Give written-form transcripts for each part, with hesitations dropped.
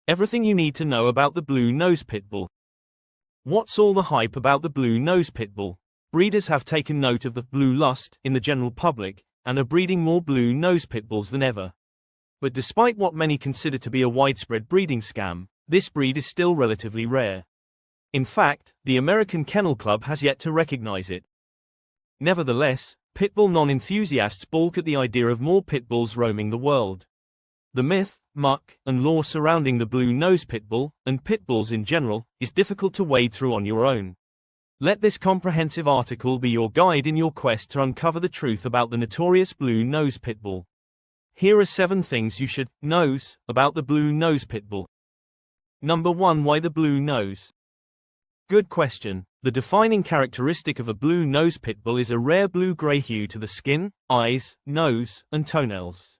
Everything you need to know about the Blue Nose Pitbull. What's all the hype about the Blue Nose Pitbull? Breeders have taken note of the blue lust in the general public and are breeding more Blue Nose Pitbulls than ever. But despite what many consider to be a widespread breeding scam, this breed is still relatively rare. In fact, the American Kennel Club has yet to recognize it. Nevertheless, pitbull non-enthusiasts balk at the idea of more pitbulls roaming the world. The myth, muck, and lore surrounding the Blue Nose Pitbull, and pitbulls in general, is difficult to wade through on your own. Let this comprehensive article be your guide in your quest to uncover the truth about the notorious Blue Nose Pitbull. Here are 7 things you should know about the Blue Nose Pitbull. Number 1. Why the blue nose? Good question. The defining characteristic of a Blue Nose Pitbull is a rare blue-gray hue to the skin, eyes, nose, and toenails.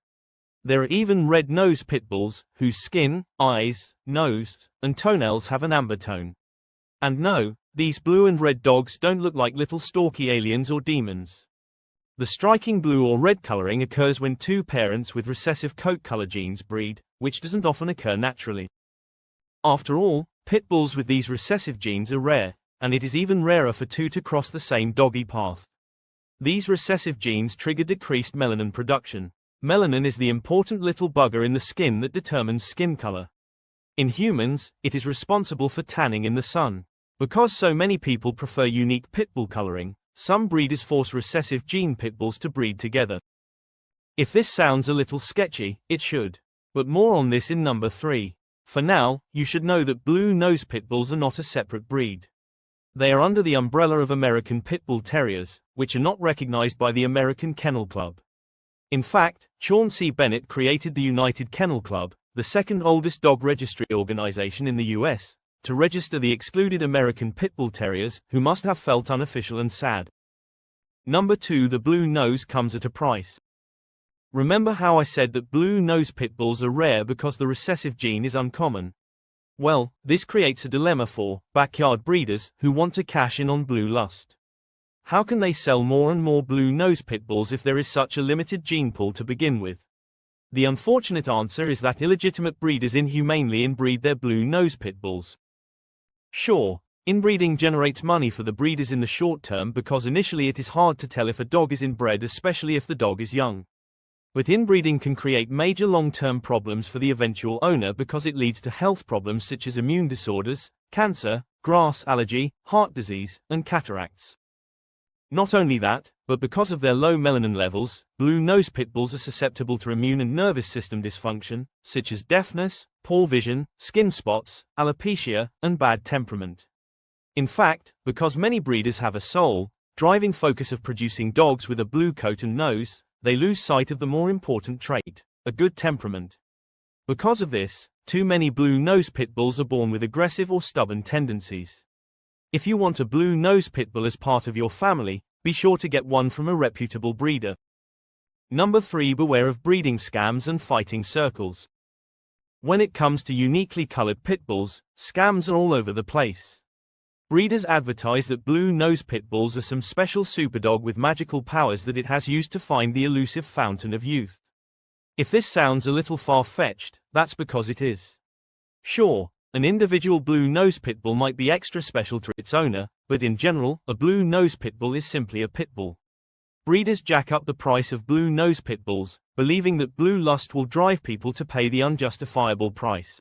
There are even red nose pitbulls, whose skin, eyes, nose, and toenails have an amber tone. And no, these blue and red dogs don't look like little stalky aliens or demons. The striking blue or red coloring occurs when 2 parents with recessive coat color genes breed, which doesn't often occur naturally. After all, pitbulls with these recessive genes are rare, and it is even rarer for 2 to cross the same doggy path. These recessive genes trigger decreased melanin production. Melanin is the important little bugger in the skin that determines skin color. In humans, it is responsible for tanning in the sun. Because so many people prefer unique pitbull coloring, some breeders force recessive gene pitbulls to breed together. If this sounds a little sketchy, it should. But more on this in number 3. For now, you should know that Blue Nose Pitbulls are not a separate breed. They are under the umbrella of American Pit Bull Terriers, which are not recognized by the American Kennel Club. In fact, Chauncey Bennett created the United Kennel Club, the second oldest dog registry organization in the US, to register the excluded American Pit Bull Terriers, who must have felt unofficial and sad. Number 2. The blue nose comes at a price. Remember how I said that Blue Nose Pitbulls are rare because the recessive gene is uncommon? Well, this creates a dilemma for backyard breeders who want to cash in on blue lust. How can they sell more and more Blue Nose Pitbulls if there is such a limited gene pool to begin with? The unfortunate answer is that illegitimate breeders inhumanely inbreed their Blue Nose Pitbulls. Sure, inbreeding generates money for the breeders in the short term because initially it is hard to tell if a dog is inbred, especially if the dog is young. But inbreeding can create major long-term problems for the eventual owner because it leads to health problems such as immune disorders, cancer, grass allergy, heart disease, and cataracts. Not only that, but because of their low melanin levels, Blue Nose Pitbulls are susceptible to immune and nervous system dysfunction, such as deafness, poor vision, skin spots, alopecia, and bad temperament. In fact, because many breeders have a sole, driving focus of producing dogs with a blue coat and nose, they lose sight of the more important trait, a good temperament. Because of this, too many Blue Nose Pitbulls are born with aggressive or stubborn tendencies. If you want a Blue Nose Pitbull as part of your family, be sure to get one from a reputable breeder. Number 3. Beware of breeding scams and fighting circles. When it comes to uniquely colored pitbulls, scams are all over the place. Breeders advertise that Blue Nose Pitbulls are some special superdog with magical powers that it has used to find the elusive fountain of youth. If this sounds a little far-fetched, that's because it is. Sure, an individual Blue Nose Pitbull might be extra special to its owner, but in general, a Blue Nose Pitbull is simply a pitbull. Breeders jack up the price of Blue Nose Pitbulls, believing that blue lust will drive people to pay the unjustifiable price.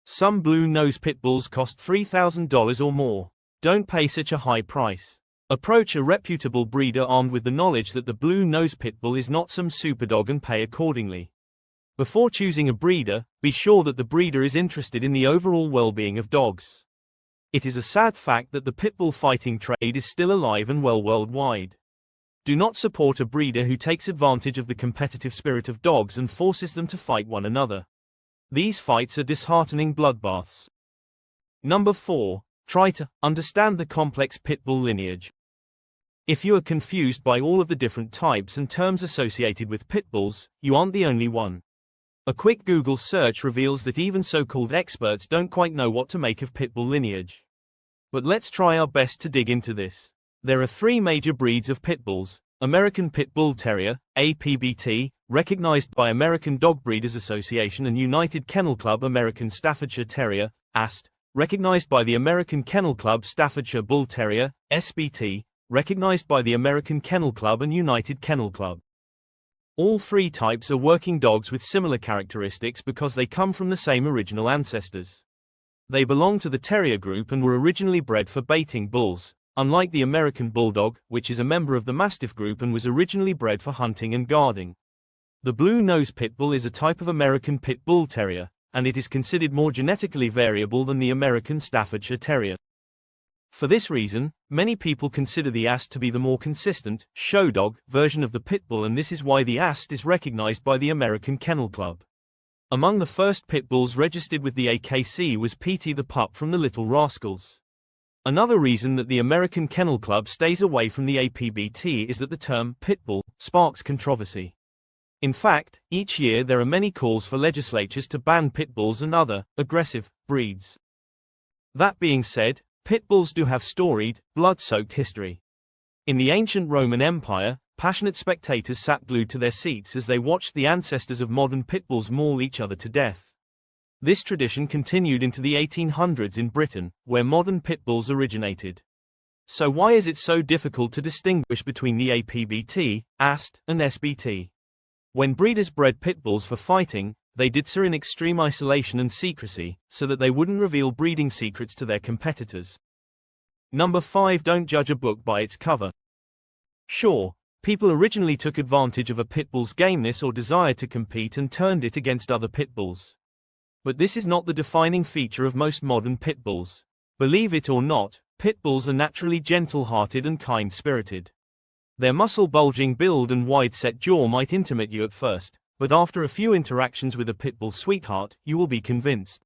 Some Blue Nose Pitbulls cost $3,000 or more. Don't pay such a high price. Approach a reputable breeder armed with the knowledge that the Blue Nose Pitbull is not some superdog and pay accordingly. Before choosing a breeder, be sure that the breeder is interested in the overall well-being of dogs. It is a sad fact that the pitbull fighting trade is still alive and well worldwide. Do not support a breeder who takes advantage of the competitive spirit of dogs and forces them to fight one another. These fights are disheartening bloodbaths. Number 4. Try to understand the complex pitbull lineage. If you are confused by all of the different types and terms associated with pitbulls, you aren't the only one. A quick Google search reveals that even so-called experts don't quite know what to make of pitbull lineage. But let's try our best to dig into this. There are 3 major breeds of pitbulls: American Pit Bull Terrier, APBT, recognized by American Dog Breeders Association and United Kennel Club. American Staffordshire Terrier, AST, recognized by the American Kennel Club. Staffordshire Bull Terrier, SBT, recognized by the American Kennel Club and United Kennel Club. All three types are working dogs with similar characteristics because they come from the same original ancestors. They belong to the terrier group and were originally bred for baiting bulls, unlike the American Bulldog, which is a member of the Mastiff group and was originally bred for hunting and guarding. The Blue Nose Pitbull is a type of American Pit Bull Terrier, and it is considered more genetically variable than the American Staffordshire Terrier. For this reason, many people consider the AST to be the more consistent, show dog version of the Pit Bull, and this is why the AST is recognized by the American Kennel Club. Among the first pit bulls registered with the AKC was Petey the pup from the Little Rascals. Another reason that the American Kennel Club stays away from the APBT is that the term pit bull sparks controversy. In fact, each year there are many calls for legislatures to ban pit bulls and other aggressive breeds. That being said, pit bulls do have storied, blood-soaked history. In the ancient Roman Empire, passionate spectators sat glued to their seats as they watched the ancestors of modern pit bulls maul each other to death. This tradition continued into the 1800s in Britain, where modern pit bulls originated. So why is it so difficult to distinguish between the APBT, AST, and SBT? When breeders bred pit bulls for fighting, they did so in extreme isolation and secrecy, so that they wouldn't reveal breeding secrets to their competitors. Number 5. Don't judge a book by its cover. Sure, people originally took advantage of a pit bull's gameness or desire to compete and turned it against other pit bulls. But this is not the defining feature of most modern pit bulls. Believe it or not, pit bulls are naturally gentle-hearted and kind-spirited. Their muscle-bulging build and wide-set jaw might intimidate you at first, but after a few interactions with a pit bull sweetheart, you will be convinced.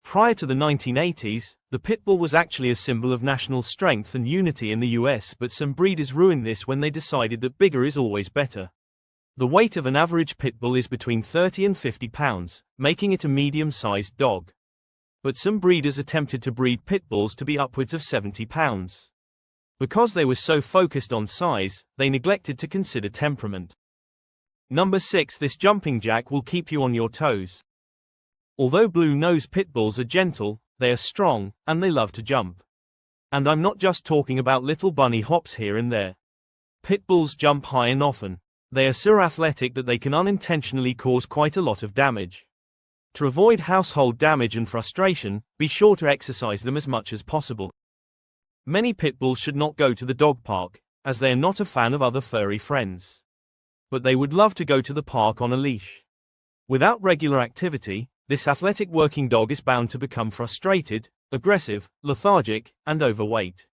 Prior to the 1980s, the pit bull was actually a symbol of national strength and unity in the US, but some breeders ruined this when they decided that bigger is always better. The weight of an average pit bull is between 30 and 50 pounds, making it a medium-sized dog. But some breeders attempted to breed pit bulls to be upwards of 70 pounds. Because they were so focused on size, they neglected to consider temperament. Number 6. This jumping jack will keep you on your toes. Although Blue Nose Pit Bulls are gentle, they are strong, and they love to jump. And I'm not just talking about little bunny hops here and there. Pit bulls jump high and often. They are so athletic that they can unintentionally cause quite a lot of damage. To avoid household damage and frustration, be sure to exercise them as much as possible. Many pit bulls should not go to the dog park, as they are not a fan of other furry friends. But they would love to go to the park on a leash. Without regular activity, this athletic working dog is bound to become frustrated, aggressive, lethargic, and overweight.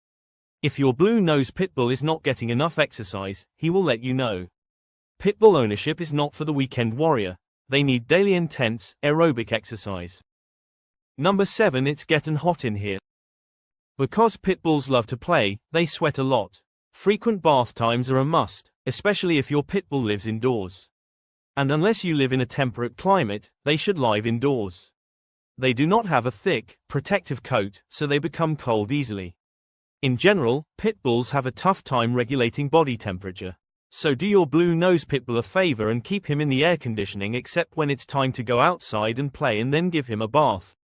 If your Blue Nose Pit Bull is not getting enough exercise, he will let you know. Pit bull ownership is not for the weekend warrior. They need daily intense, aerobic exercise. Number 7. It's getting hot in here. Because pit bulls love to play, they sweat a lot. Frequent bath times are a must, especially if your pit bull lives indoors. And unless you live in a temperate climate, they should live indoors. They do not have a thick, protective coat, so they become cold easily. In general, pit bulls have a tough time regulating body temperature. So do your Blue Nose Pit Bull a favor and keep him in the air conditioning except when it's time to go outside and play, and then give him a bath.